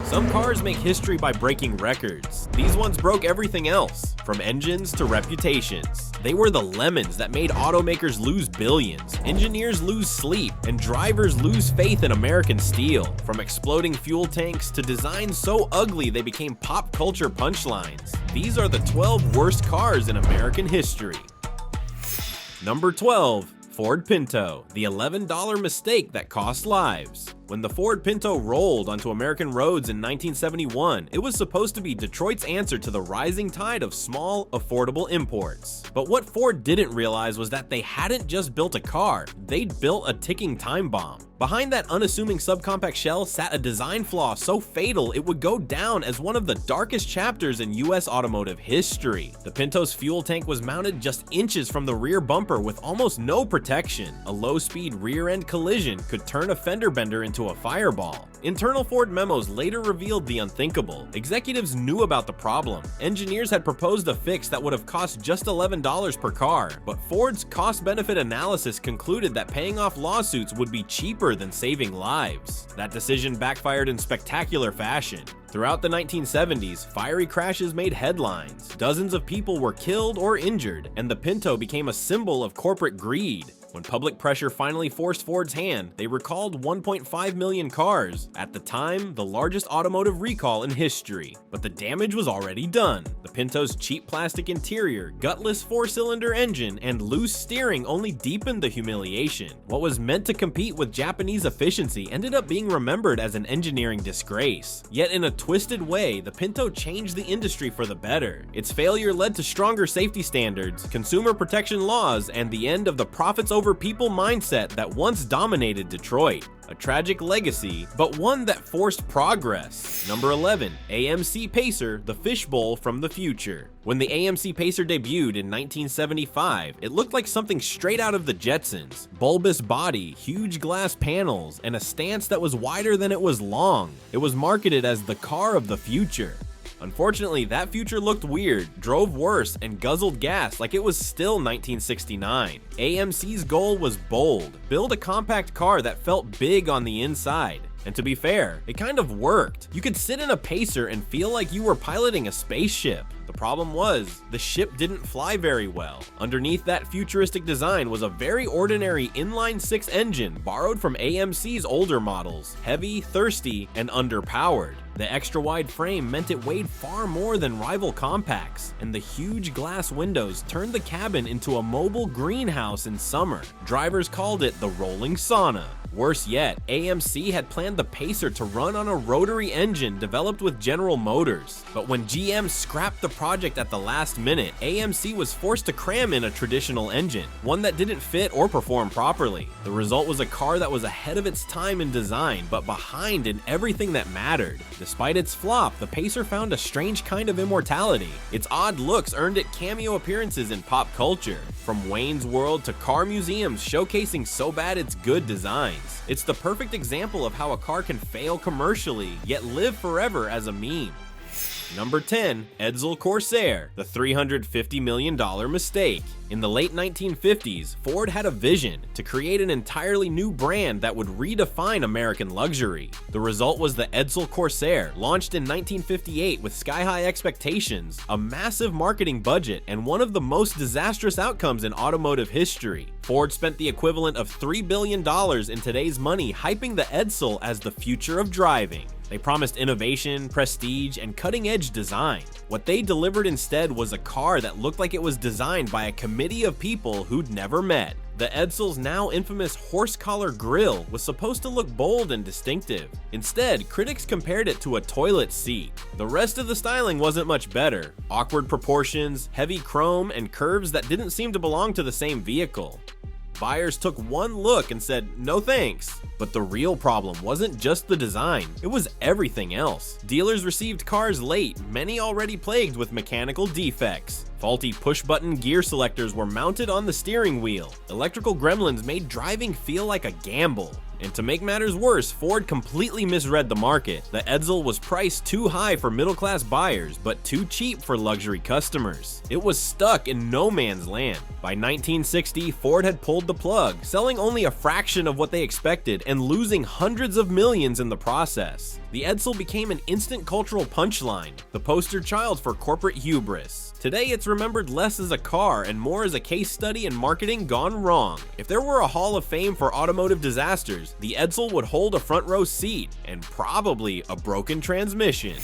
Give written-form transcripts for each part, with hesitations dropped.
Some cars make history by breaking records. These ones broke everything else, from engines to reputations. They were the lemons that made automakers lose billions, engineers lose sleep, and drivers lose faith in American steel. From exploding fuel tanks to designs so ugly they became pop culture punchlines. These are the 12 worst cars in American history. Number 12. Ford Pinto, the $11 mistake that cost lives. When the Ford Pinto rolled onto American roads in 1971, it was supposed to be Detroit's answer to the rising tide of small, affordable imports. But what Ford didn't realize was that they hadn't just built a car, they'd built a ticking time bomb. Behind that unassuming subcompact shell sat a design flaw so fatal it would go down as one of the darkest chapters in US automotive history. The Pinto's fuel tank was mounted just inches from the rear bumper with almost no protection. A low-speed rear-end collision could turn a fender bender into a fireball. Internal Ford memos later revealed the unthinkable. Executives knew about the problem. Engineers had proposed a fix that would have cost just $11 per car, but Ford's cost-benefit analysis concluded that paying off lawsuits would be cheaper than saving lives. That decision backfired in spectacular fashion. Throughout the 1970s, fiery crashes made headlines. Dozens of people were killed or injured, and the Pinto became a symbol of corporate greed. When public pressure finally forced Ford's hand, they recalled 1.5 million cars, at the time the largest automotive recall in history. But the damage was already done. The Pinto's cheap plastic interior, gutless four-cylinder engine, and loose steering only deepened the humiliation. What was meant to compete with Japanese efficiency ended up being remembered as an engineering disgrace. Yet in a twisted way, the Pinto changed the industry for the better. Its failure led to stronger safety standards, consumer protection laws, and the end of the profits over people mindset that once dominated Detroit. A tragic legacy, but one that forced progress. Number 11. AMC Pacer, the fishbowl from the future. When the AMC Pacer debuted in 1975, it looked like something straight out of the Jetsons. Bulbous body, huge glass panels, and a stance that was wider than it was long. It was marketed as the car of the future. Unfortunately, that future looked weird, drove worse, and guzzled gas like it was still 1969. AMC's goal was bold: build a compact car that felt big on the inside. And to be fair, it kind of worked. You could sit in a Pacer and feel like you were piloting a spaceship. The problem was, the ship didn't fly very well. Underneath that futuristic design was a very ordinary inline-six engine borrowed from AMC's older models, heavy, thirsty, and underpowered. The extra-wide frame meant it weighed far more than rival compacts, and the huge glass windows turned the cabin into a mobile greenhouse in summer. Drivers called it the rolling sauna. Worse yet, AMC had planned the Pacer to run on a rotary engine developed with General Motors. But when GM scrapped the project at the last minute, AMC was forced to cram in a traditional engine, one that didn't fit or perform properly. The result was a car that was ahead of its time in design, but behind in everything that mattered. Despite its flop, the Pacer found a strange kind of immortality. Its odd looks earned it cameo appearances in pop culture, from Wayne's World to car museums showcasing so bad it's good designs. It's the perfect example of how a car can fail commercially, yet live forever as a meme. Number 10. Edsel Corsair, the $350 million mistake. In the late 1950s, Ford had a vision to create an entirely new brand that would redefine American luxury. The result was the Edsel Corsair, launched in 1958 with sky-high expectations, a massive marketing budget, and one of the most disastrous outcomes in automotive history. Ford spent the equivalent of $3 billion in today's money hyping the Edsel as the future of driving. They promised innovation, prestige, and cutting-edge design. What they delivered instead was a car that looked like it was designed by a committee of people who'd never met. The Edsel's now infamous horse-collar grille was supposed to look bold and distinctive. Instead, critics compared it to a toilet seat. The rest of the styling wasn't much better. Awkward proportions, heavy chrome, and curves that didn't seem to belong to the same vehicle. Buyers took one look and said, no thanks. But the real problem wasn't just the design, it was everything else. Dealers received cars late, many already plagued with mechanical defects. Faulty push-button gear selectors were mounted on the steering wheel. Electrical gremlins made driving feel like a gamble. And to make matters worse, Ford completely misread the market. The Edsel was priced too high for middle-class buyers, but too cheap for luxury customers. It was stuck in no man's land. By 1960, Ford had pulled the plug, selling only a fraction of what they expected and losing hundreds of millions in the process. The Edsel became an instant cultural punchline, the poster child for corporate hubris. Today, it's remembered less as a car and more as a case study in marketing gone wrong. If there were a Hall of Fame for automotive disasters, the Edsel would hold a front row seat, and probably a broken transmission.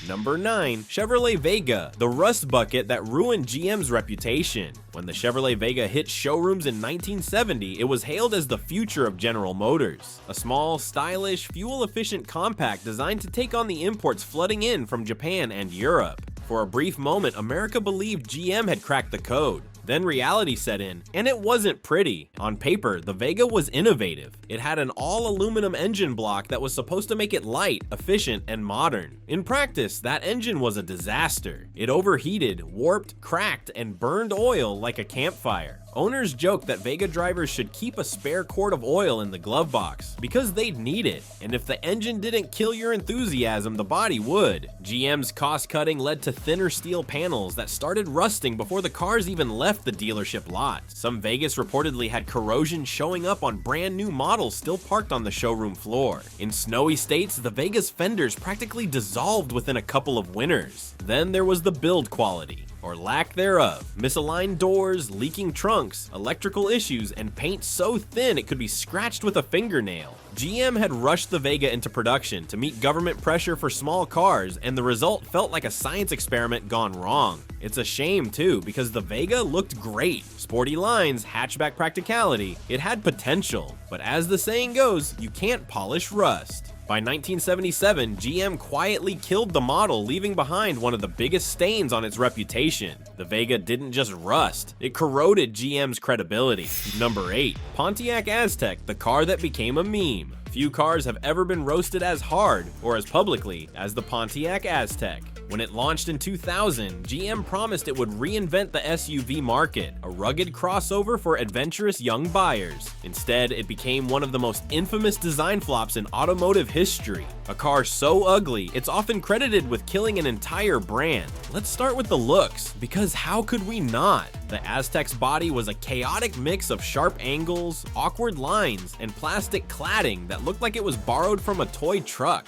Number 9. Chevrolet Vega, the rust bucket that ruined GM's reputation. When the Chevrolet Vega hit showrooms in 1970, it was hailed as the future of General Motors. A small, stylish, fuel-efficient compact designed to take on the imports flooding in from Japan and Europe. For a brief moment, America believed GM had cracked the code. Then reality set in, and it wasn't pretty. On paper, the Vega was innovative. It had an all-aluminum engine block that was supposed to make it light, efficient, and modern. In practice, that engine was a disaster. It overheated, warped, cracked, and burned oil like a campfire. Owners joked that Vega drivers should keep a spare quart of oil in the glove box because they'd need it, and if the engine didn't kill your enthusiasm, the body would. GM's cost-cutting led to thinner steel panels that started rusting before the cars even left the dealership lot. Some Vegas reportedly had corrosion showing up on brand new models still parked on the showroom floor. In snowy states, the Vega's fenders practically dissolved within a couple of winters. Then there was the build quality, or lack thereof. Misaligned doors, leaking trunks, electrical issues, and paint so thin it could be scratched with a fingernail. GM had rushed the Vega into production to meet government pressure for small cars, and the result felt like a science experiment gone wrong. It's a shame too, because the Vega looked great. Sporty lines, hatchback practicality, it had potential. But as the saying goes, you can't polish rust. By 1977, GM quietly killed the model, leaving behind one of the biggest stains on its reputation. The Vega didn't just rust, it corroded GM's credibility. Number 8. Pontiac Aztek, the car that became a meme. Few cars have ever been roasted as hard, or as publicly, as the Pontiac Aztek. When it launched in 2000, GM promised it would reinvent the SUV market, a rugged crossover for adventurous young buyers. Instead, it became one of the most infamous design flops in automotive history. A car so ugly, it's often credited with killing an entire brand. Let's start with the looks, because how could we not? The Aztek's body was a chaotic mix of sharp angles, awkward lines, and plastic cladding that looked like it was borrowed from a toy truck.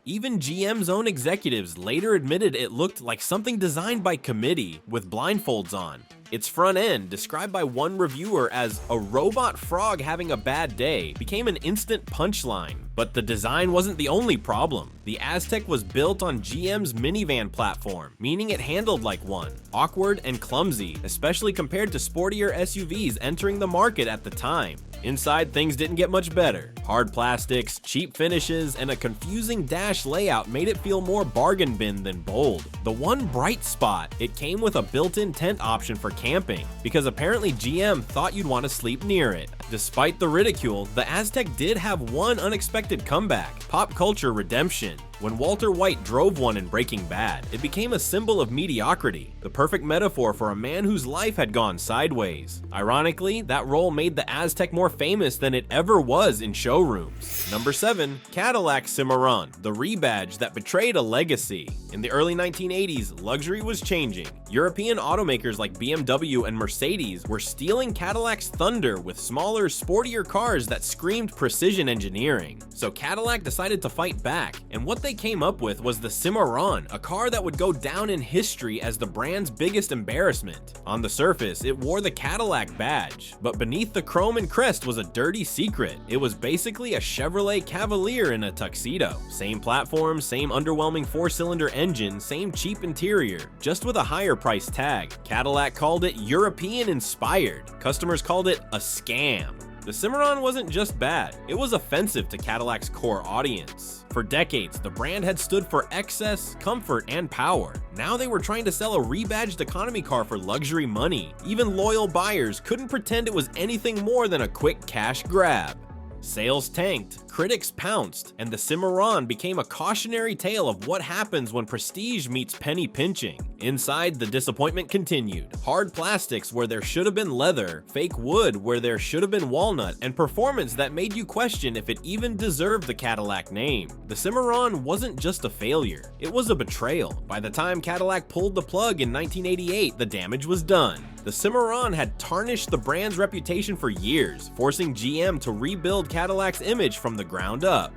Even GM's own executives later admitted it looked like something designed by committee, with blindfolds on. Its front end, described by one reviewer as a robot frog having a bad day, became an instant punchline. But the design wasn't the only problem. The Aztek was built on GM's minivan platform, meaning it handled like one. Awkward and clumsy, especially compared to sportier SUVs entering the market at the time. Inside, things didn't get much better. Hard plastics, cheap finishes, and a confusing dash layout made it feel more bargain bin than bold. The one bright spot, it came with a built-in tent option for camping, because apparently GM thought you'd want to sleep near it. Despite the ridicule, the Aztek did have one unexpected comeback: pop culture redemption. When Walter White drove one in Breaking Bad, it became a symbol of mediocrity, the perfect metaphor for a man whose life had gone sideways. Ironically, that role made the Aztek more famous than it ever was in showrooms. Number 7. Cadillac Cimarron, the rebadge that betrayed a legacy. In the early 1980s, luxury was changing. European automakers like BMW and Mercedes were stealing Cadillac's thunder with smaller, sportier cars that screamed precision engineering. So Cadillac decided to fight back, and what they came up with was the Cimarron, a car that would go down in history as the brand's biggest embarrassment. On the surface, it wore the Cadillac badge, but beneath the chrome and crest was a dirty secret. It was basically a Chevrolet Cavalier in a tuxedo. Same platform, same underwhelming 4-cylinder engine, same cheap interior, just with a higher price tag. Cadillac called it European-inspired. Customers called it a scam. The Cimarron wasn't just bad, it was offensive to Cadillac's core audience. For decades, the brand had stood for excess, comfort, and power. Now they were trying to sell a rebadged economy car for luxury money. Even loyal buyers couldn't pretend it was anything more than a quick cash grab. Sales tanked, critics pounced, and the Cimarron became a cautionary tale of what happens when prestige meets penny pinching. Inside, the disappointment continued. Hard plastics where there should have been leather, fake wood where there should have been walnut, and performance that made you question if it even deserved the Cadillac name. The Cimarron wasn't just a failure, it was a betrayal. By the time Cadillac pulled the plug in 1988, the damage was done. The Cimarron had tarnished the brand's reputation for years, forcing GM to rebuild Cadillac's image from the ground up.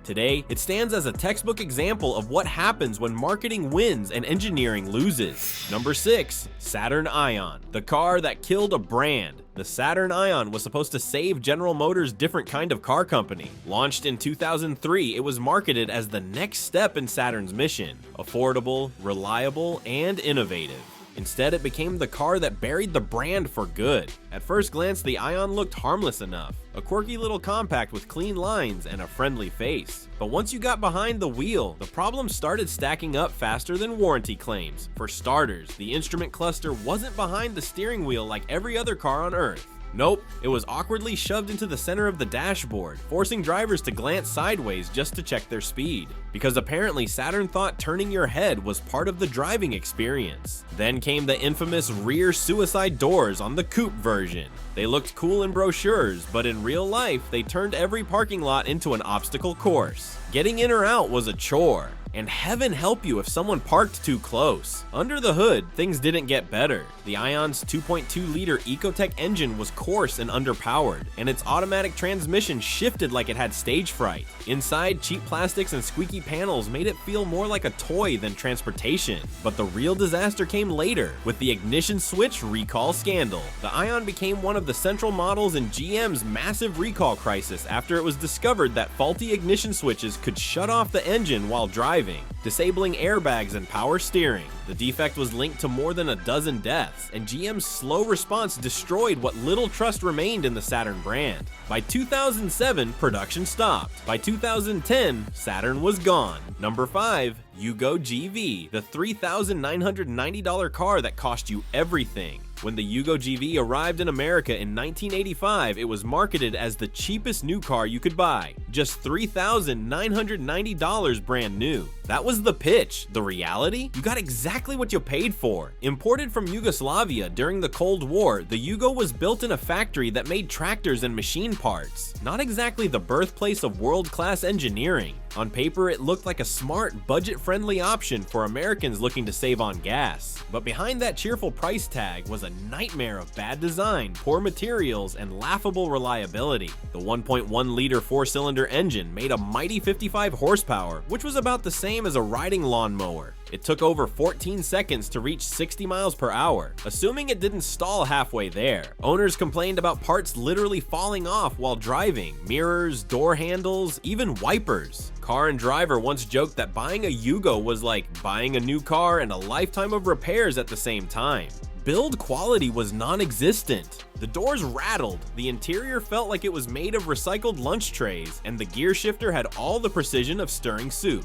Today, it stands as a textbook example of what happens when marketing wins and engineering loses. Number 6. Saturn Ion, the car that killed a brand. The Saturn Ion was supposed to save General Motors' different kind of car company. Launched in 2003, it was marketed as the next step in Saturn's mission: affordable, reliable, and innovative. Instead, it became the car that buried the brand for good. At first glance, the Ion looked harmless enough, a quirky little compact with clean lines and a friendly face. But once you got behind the wheel, the problems started stacking up faster than warranty claims. For starters, the instrument cluster wasn't behind the steering wheel like every other car on Earth. Nope, it was awkwardly shoved into the center of the dashboard, forcing drivers to glance sideways just to check their speed. Because apparently Saturn thought turning your head was part of the driving experience. Then came the infamous rear suicide doors on the coupe version. They looked cool in brochures, but in real life, they turned every parking lot into an obstacle course. Getting in or out was a chore. And heaven help you if someone parked too close. Under the hood, things didn't get better. The Ion's 2.2-liter Ecotec engine was coarse and underpowered, and its automatic transmission shifted like it had stage fright. Inside, cheap plastics and squeaky panels made it feel more like a toy than transportation. But the real disaster came later, with the ignition switch recall scandal. The Ion became one of the central models in GM's massive recall crisis after it was discovered that faulty ignition switches could shut off the engine while driving, disabling airbags and power steering. The defect was linked to more than a dozen deaths, and GM's slow response destroyed what little trust remained in the Saturn brand. By 2007, production stopped. By 2010, Saturn was gone. Number 5. Yugo GV, the $3,990 car that cost you everything. When the Yugo GV arrived in America in 1985, it was marketed as the cheapest new car you could buy, just $3,990 brand new. That was the pitch. The reality? You got exactly what you paid for. Imported from Yugoslavia during the Cold War, the Yugo was built in a factory that made tractors and machine parts. Not exactly the birthplace of world-class engineering. On paper, it looked like a smart, budget-friendly option for Americans looking to save on gas. But behind that cheerful price tag was a nightmare of bad design, poor materials, and laughable reliability. The 1.1-liter four-cylinder engine made a mighty 55 horsepower, which was about the same as a riding lawnmower. It took over 14 seconds to reach 60 miles per hour, assuming it didn't stall halfway there. Owners complained about parts literally falling off while driving: mirrors, door handles, even wipers. Car and Driver once joked that buying a Yugo was like buying a new car and a lifetime of repairs at the same time. Build quality was non-existent. The doors rattled, the interior felt like it was made of recycled lunch trays, and the gear shifter had all the precision of stirring soup.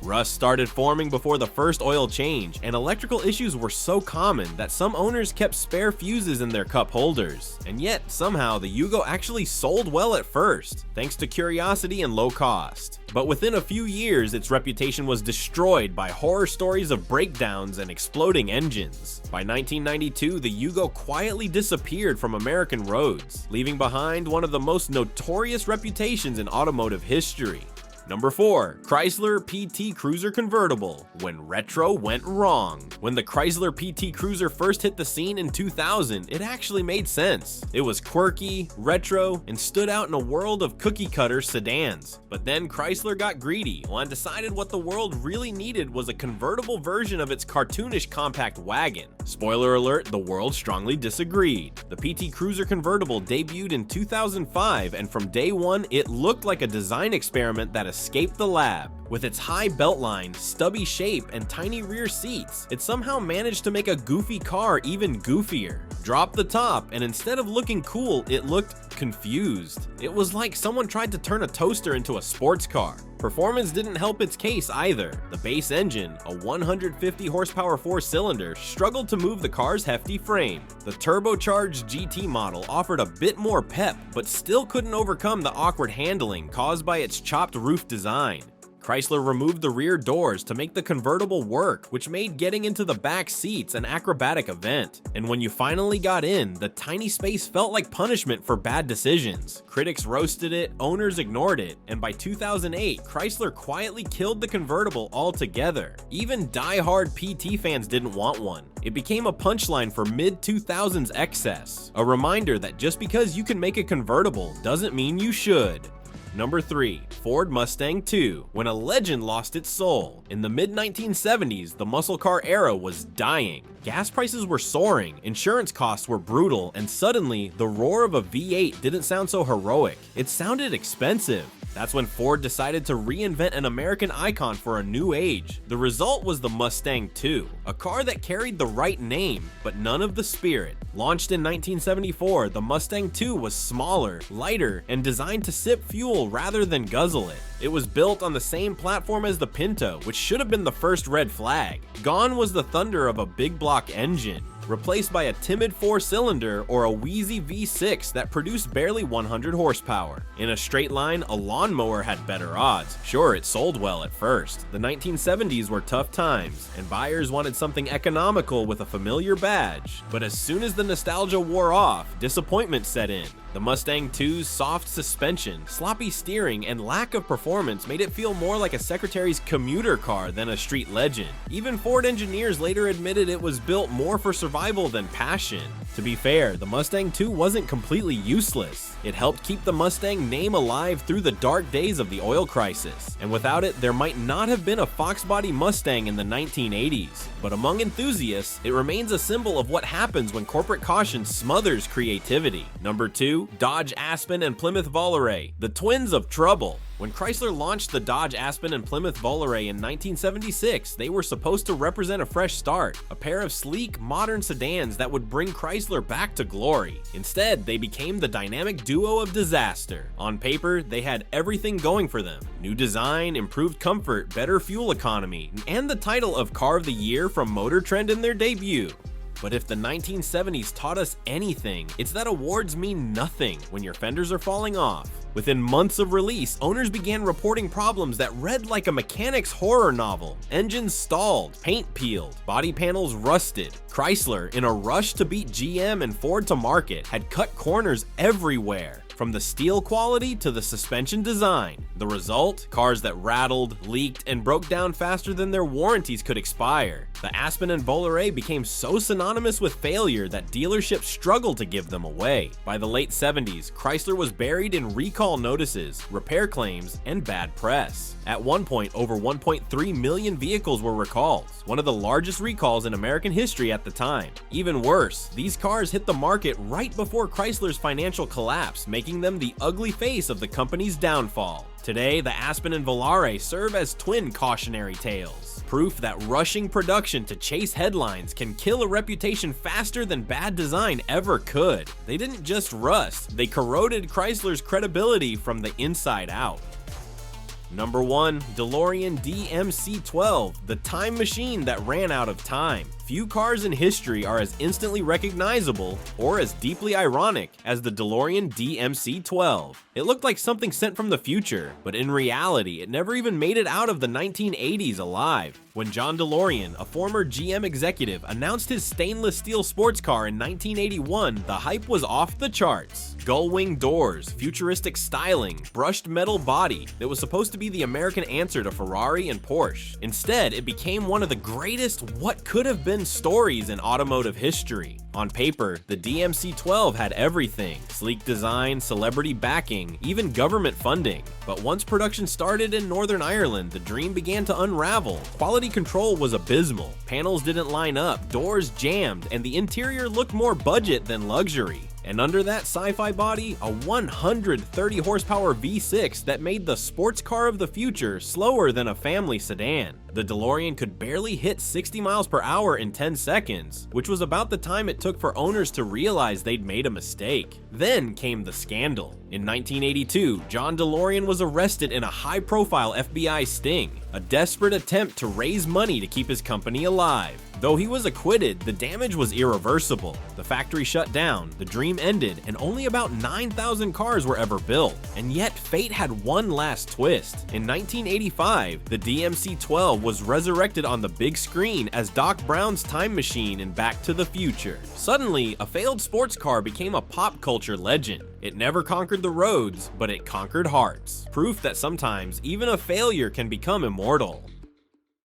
Rust started forming before the first oil change, and electrical issues were so common that some owners kept spare fuses in their cup holders. And yet, somehow, the Yugo actually sold well at first, thanks to curiosity and low cost. But within a few years, its reputation was destroyed by horror stories of breakdowns and exploding engines. By 1992, the Yugo quietly disappeared from American roads, leaving behind one of the most notorious reputations in automotive history. Number 4. Chrysler PT Cruiser Convertible, when retro went wrong. When the Chrysler PT Cruiser first hit the scene in 2000, it actually made sense. It was quirky, retro, and stood out in a world of cookie-cutter sedans. But then Chrysler got greedy and decided what the world really needed was a convertible version of its cartoonish compact wagon. Spoiler alert, the world strongly disagreed. The PT Cruiser Convertible debuted in 2005, and from day one, it looked like a design experiment that escaped the lab. With its high beltline, stubby shape, and tiny rear seats, it somehow managed to make a goofy car even goofier. Drop the top, and instead of looking cool, it looked confused. It was like someone tried to turn a toaster into a sports car. Performance didn't help its case either. The base engine, a 150 horsepower four-cylinder, struggled to move the car's hefty frame. The turbocharged GT model offered a bit more pep, but still couldn't overcome the awkward handling caused by its chopped roof design. Chrysler removed the rear doors to make the convertible work, which made getting into the back seats an acrobatic event. And when you finally got in, the tiny space felt like punishment for bad decisions. Critics roasted it, owners ignored it, and by 2008, Chrysler quietly killed the convertible altogether. Even die-hard PT fans didn't want one. It became a punchline for mid-2000s excess, a reminder that just because you can make a convertible doesn't mean you should. Number 3. Ford Mustang II. When a legend lost its soul. In the mid-1970s, the muscle car era was dying. Gas prices were soaring, insurance costs were brutal, and suddenly, the roar of a V8 didn't sound so heroic. It sounded expensive. That's when Ford decided to reinvent an American icon for a new age. The result was the Mustang II, a car that carried the right name, but none of the spirit. Launched in 1974, the Mustang II was smaller, lighter, and designed to sip fuel rather than guzzle it. It was built on the same platform as the Pinto, which should have been the first red flag. Gone was the thunder of a big block engine, replaced by a timid 4-cylinder or a wheezy V6 that produced barely 100 horsepower. In a straight line, a lawnmower had better odds. Sure, it sold well at first. The 1970s were tough times, and buyers wanted something economical with a familiar badge. But as soon as the nostalgia wore off, disappointment set in. The Mustang II's soft suspension, sloppy steering, and lack of performance made it feel more like a secretary's commuter car than a street legend. Even Ford engineers later admitted it was built more for survival than passion. To be fair, the Mustang II wasn't completely useless. It helped keep the Mustang name alive through the dark days of the oil crisis, and without it, there might not have been a Fox body Mustang in the 1980s. But among enthusiasts, it remains a symbol of what happens when corporate caution smothers creativity. Number 2, Dodge Aspen and Plymouth Volare, the twins of trouble. When Chrysler launched the Dodge Aspen and Plymouth Volare in 1976, they were supposed to represent a fresh start, a pair of sleek, modern sedans that would bring Chrysler back to glory. Instead, they became the dynamic duo of disaster. On paper, they had everything going for them: new design, improved comfort, better fuel economy, and the title of Car of the Year from Motor Trend in their debut. But if the 1970s taught us anything, it's that awards mean nothing when your fenders are falling off. Within months of release, owners began reporting problems that read like a mechanic's horror novel. Engines stalled, paint peeled, body panels rusted. Chrysler, in a rush to beat GM and Ford to market, had cut corners everywhere, from the steel quality to the suspension design. The result? Cars that rattled, leaked, and broke down faster than their warranties could expire. The Aspen and Volare became so synonymous with failure that dealerships struggled to give them away. By the late 70s, Chrysler was buried in recall notices, repair claims, and bad press. At one point, over 1.3 million vehicles were recalled, one of the largest recalls in American history at the time. Even worse, these cars hit the market right before Chrysler's financial collapse, making them the ugly face of the company's downfall. Today, the Aspen and Volare serve as twin cautionary tales, proof that rushing production to chase headlines can kill a reputation faster than bad design ever could. They didn't just rust, they corroded Chrysler's credibility from the inside out. Number 1, DeLorean DMC-12, the time machine that ran out of time. Few cars in history are as instantly recognizable or as deeply ironic as the DeLorean DMC-12. It looked like something sent from the future, but in reality, it never even made it out of the 1980s alive. When John DeLorean, a former GM executive, announced his stainless steel sports car in 1981, the hype was off the charts. Gull-wing doors, futuristic styling, brushed metal body. It was supposed to be the American answer to Ferrari and Porsche. Instead, it became one of the greatest what could have been stories in automotive history. On paper, the DMC-12 had everything: sleek design, celebrity backing, even government funding. But once production started in Northern Ireland, the dream began to unravel. Quality control was abysmal, panels didn't line up, doors jammed, and the interior looked more budget than luxury. And under that sci-fi body, a 130 horsepower V6 that made the sports car of the future slower than a family sedan. The DeLorean could barely hit 60 miles per hour in 10 seconds, which was about the time it took for owners to realize they'd made a mistake. Then came the scandal. In 1982, John DeLorean was arrested in a high-profile FBI sting, a desperate attempt to raise money to keep his company alive. Though he was acquitted, the damage was irreversible. The factory shut down, the dream ended, and only about 9,000 cars were ever built. And yet, fate had one last twist. In 1985, the DMC-12 was resurrected on the big screen as Doc Brown's time machine in Back to the Future. Suddenly, a failed sports car became a pop culture legend. It never conquered the roads, but it conquered hearts. Proof that sometimes even a failure can become immortal.